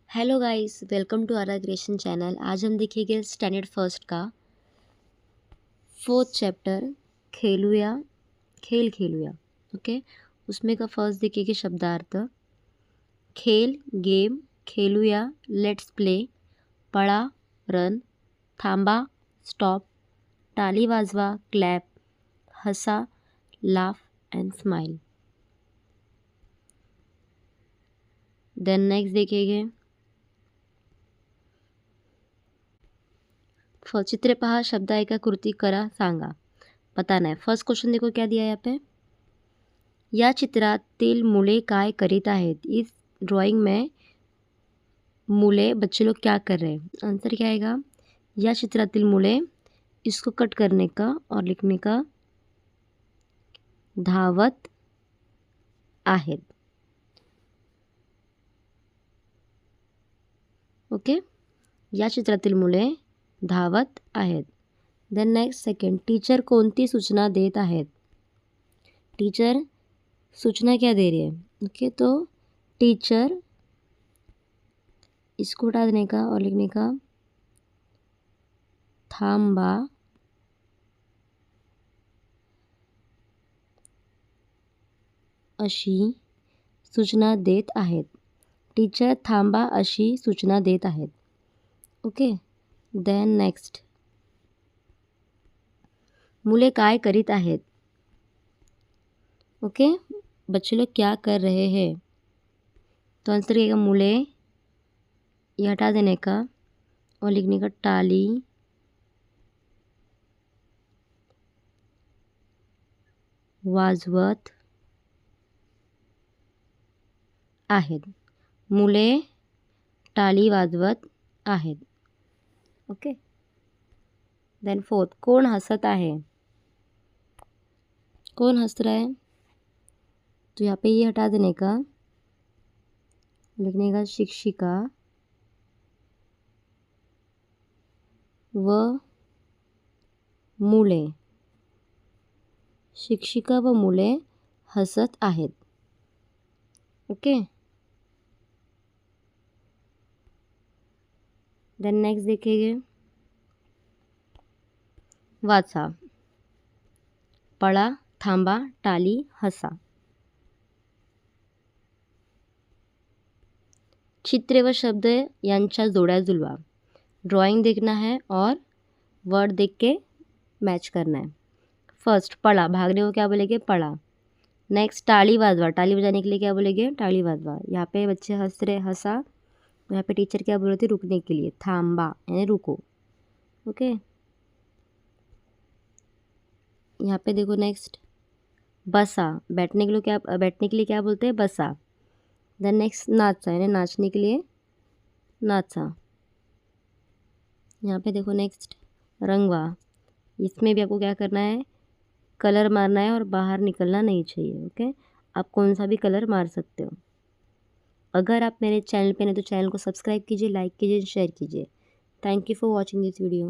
Hello guys, welcome to Aara creation channel. आज हम देखेंगे स्टैंडर्ड फर्स्ट का फोर्थ चैप्टर खेलूया। ओके, उसमें का फर्स्ट देखेंगे शब्दार्थ। खेल गेम, खेलूया लेट्स प्ले, पळा रन, थांबा स्टॉप, टाली वाजवा क्लॅप, हसा laugh and smile. Then next देखेंगे चित्र पहा, शब्द ऐका, कृती करा, सांगा। पता नाही। फर्स्ट क्वेश्चन देखो क्या दिया है यहाँ पे। या चित्रातील मुले काय करीत आहेत। इस ड्राइंग में मुले बच्चे लोग क्या कर रहे हैं। आंसर क्या आएगा। या चित्रातील मुले, इसको कट करने का और लिखने का, धावत आहेत। ओके, या चित्रातील मुले धावत आहेत। देन नेक्स्ट सेकंड, टीचर कोणती सूचना देत आहेत। टीचर सूचना क्या दे रही है। ओके, तो टीचर, इसको हटा देने का और लिखने का, थांबा अशी सूचना देत आहेत। टीचर थांबा अशी सूचना देत आहेत। ओके, देन नेक्स्ट, मुले काय करीत आहेत। ओके, बच्चे लोग क्या कर रहे हैं। तो आंसर रहेगा मुले, ये हटा देने का और लिखने का, टाली वाजवत आहेत। मुले टाली वाजवत आहेत। ओके, देन फोर्थ, कोण हसत आहे। कौन हंस रहा है। तो यहाँ पे ये हटा देने का, लिखने का, शिक्षिका व मुले, शिक्षिका व मुले हसत आहेत। ओके, देन नेक्स्ट देखेंगे, वाचा, पळा, थांबा, टाली, हसा। चित्र व शब्द यांच्या जोड्या जुळवा। ड्राइंग देखना है और वर्ड देख के मैच करना है। फर्स्ट, पढ़ा, भागने को क्या बोलेंगे, पढ़ा। नेक्स्ट, ताली वाजवा, ताली बजाने के लिए क्या बोलेंगे, ताली वाजवा। यहाँ पे बच्चे हंस रहे, हंसा। यहाँ पे टीचर क्या बोल रही थी, रुकने के लिए, थांबा यानी रुको। ओके, यहाँ पे देखो नेक्स्ट, बसा, बैठने के लिए क्या बोलते हैं, बसा। देन नेक्स्ट, नाचा यानी नाचने के लिए, नाचा। यहाँ पे देखो नेक्स्ट, रंगवा, इसमें भी आपको क्या करना है, कलर मारना है और बाहर निकलना नहीं चाहिए। ओके, आप कौन सा भी कलर मार सकते हो। अगर आप मेरे चैनल पे नहीं तो चैनल को सब्सक्राइब कीजिए, लाइक कीजिए, शेयर कीजिए। Thank you for watching this video.